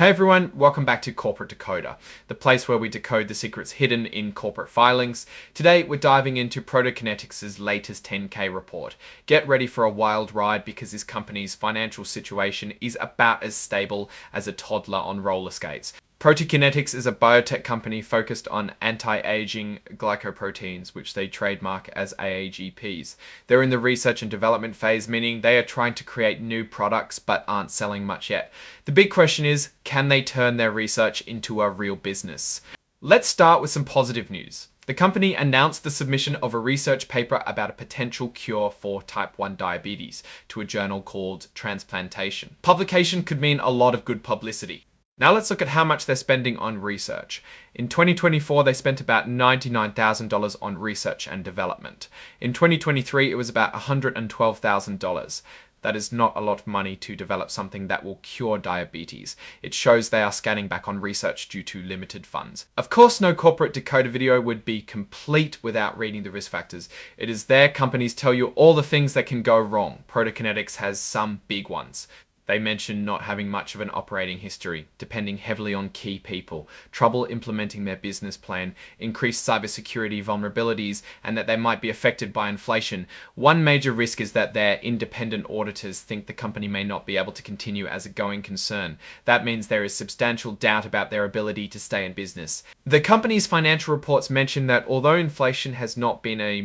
Hey everyone, welcome back to Corporate Decoder, the place where we decode the secrets hidden in corporate filings. Today we're diving into ProtoKinetix's latest 10K report. Get ready for a wild ride because this company's financial situation is about as stable as a toddler on roller skates. ProtoKinetix is a biotech company focused on anti-aging glycoproteins, which they trademark as AAGPs. They're in the research and development phase, meaning they are trying to create new products but aren't selling much yet. The big question is, can they turn their research into a real business? Let's start with some positive news. The company announced the submission of a research paper about a potential cure for type 1 diabetes to a journal called Transplantation. Publication could mean a lot of good publicity. Now let's look at how much they're spending on research. In 2024, they spent about $99,000 on research and development. In 2023, it was about $112,000. That is not a lot of money to develop something that will cure diabetes. It shows they are scanning back on research due to limited funds. Of course, no corporate decoder video would be complete without reading the risk factors. It is there companies tell you all the things that can go wrong. ProtoKinetix has some big ones. They mention not having much of an operating history, depending heavily on key people, trouble implementing their business plan, increased cybersecurity vulnerabilities, and that they might be affected by inflation. One major risk is that their independent auditors think the company may not be able to continue as a going concern. That means there is substantial doubt about their ability to stay in business. The company's financial reports mention that although inflation has not been a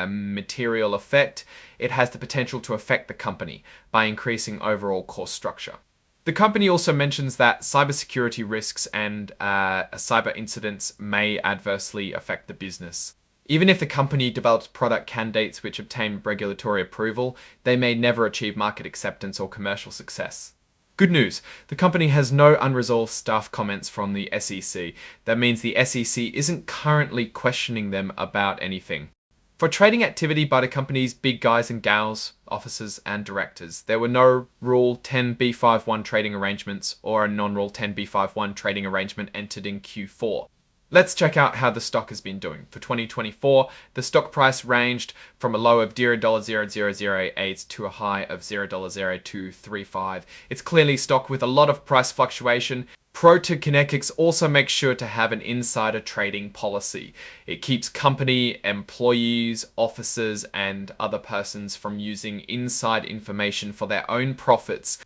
material effect, it has the potential to affect the company by increasing overall cost structure. The company also mentions that cybersecurity risks and cyber incidents may adversely affect the business. Even if the company develops product candidates which obtain regulatory approval, they may never achieve market acceptance or commercial success. Good news, the company has no unresolved staff comments from the SEC. That means the SEC isn't currently questioning them about anything. For trading activity by the company's big guys and gals, officers and directors, there were no Rule 10b5-1 trading arrangements or a non-Rule 10b5-1 trading arrangement entered in Q4. Let's check out how the stock has been doing. For 2024, the stock price ranged from a low of $0.0008 to a high of $0.0235. It's clearly stock with a lot of price fluctuation. ProtoKinetix also makes sure to have an insider trading policy. It keeps company, employees, officers, and other persons from using inside information for their own profits.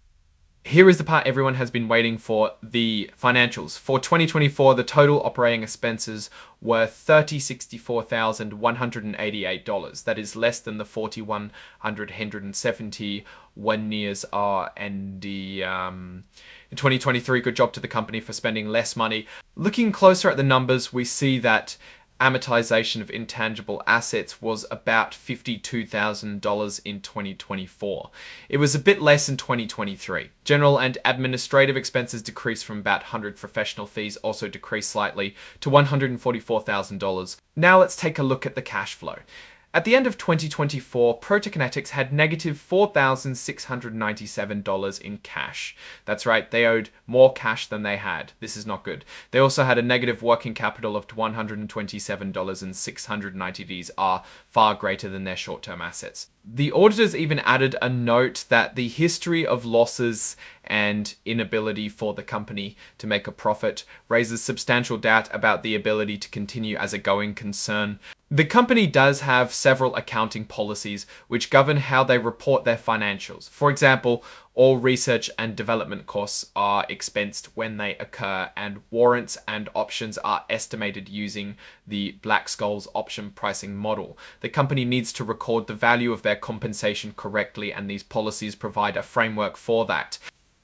Here is the part everyone has been waiting for, the financials. For 2024, the total operating expenses were $30,64,188. That is less than the $4,170 1 year's R&D. In 2023, good job to the company for spending less money. Looking closer at the numbers, we see that amortization of intangible assets was about $52,000 in 2024. It was a bit less in 2023. General and administrative expenses decreased from about 100. Professional fees also decreased slightly to $144,000. Now let's take a look at the cash flow. At the end of 2024, ProtoKinetix had negative $4,697 in cash. That's right, they owed more cash than they had. This is not good. They also had a negative working capital of $127, and 690 days are far greater than their short-term assets. The auditors even added a note that the history of losses and inability for the company to make a profit raises substantial doubt about the ability to continue as a going concern. The company does have several accounting policies which govern how they report their financials. For example, all research and development costs are expensed when they occur, and warrants and options are estimated using the Black-Scholes option pricing model. The company needs to record the value of their compensation correctly, and these policies provide a framework for that.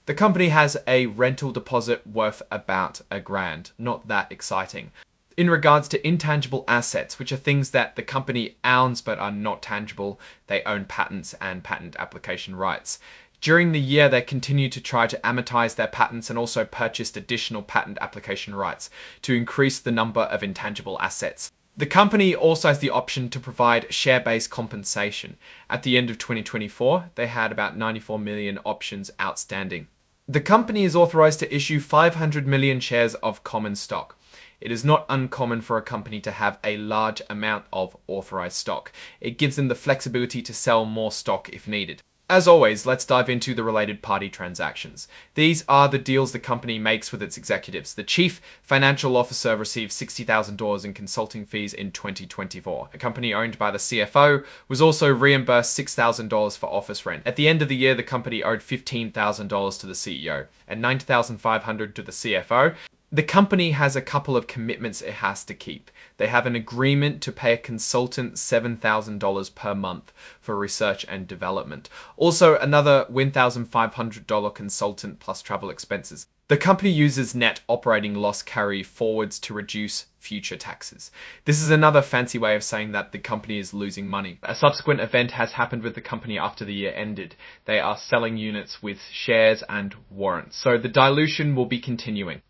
The company has a rental deposit worth about $1,000. Not that exciting. In regards to intangible assets, which are things that the company owns but are not tangible, they own patents and patent application rights. During the year, they continued to try to amortize their patents and also purchased additional patent application rights to increase the number of intangible assets. The company also has the option to provide share-based compensation. At the end of 2024, they had about 94 million options outstanding. The company is authorized to issue 500 million shares of common stock. It is not uncommon for a company to have a large amount of authorized stock. It gives them the flexibility to sell more stock if needed. As always, let's dive into the related party transactions. These are the deals the company makes with its executives. The chief financial officer received $60,000 in consulting fees in 2024. A company owned by the CFO was also reimbursed $6,000 for office rent. At the end of the year, the company owed $15,000 to the CEO and $9,500 to the CFO. The company has a couple of commitments it has to keep. They have an agreement to pay a consultant $7,000 per month for research and development. Also, another $1,500 consultant plus travel expenses. The company uses net operating loss carry forwards to reduce future taxes. This is another fancy way of saying that the company is losing money. A subsequent event has happened with the company after the year ended. They are selling units with shares and warrants. So the dilution will be continuing.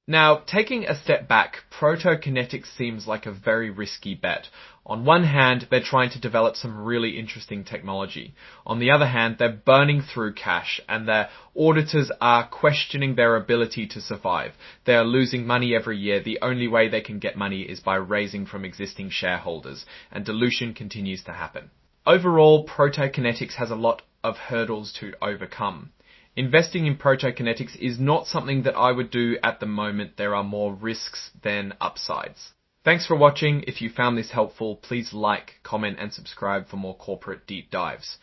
Now, taking a step back, ProtoKinetix seems like a very risky bet. On one hand, they're trying to develop some really interesting technology. On the other hand, they're burning through cash and their auditors are questioning their ability to survive. They are losing money every year. The only way they can get money is by raising from existing shareholders, and dilution continues to happen. Overall, ProtoKinetix has a lot of hurdles to overcome. Investing in ProtoKinetix is not something that I would do at the moment. There are more risks than upsides. Thanks for watching. If you found this helpful, please like, comment, and subscribe for more corporate deep dives.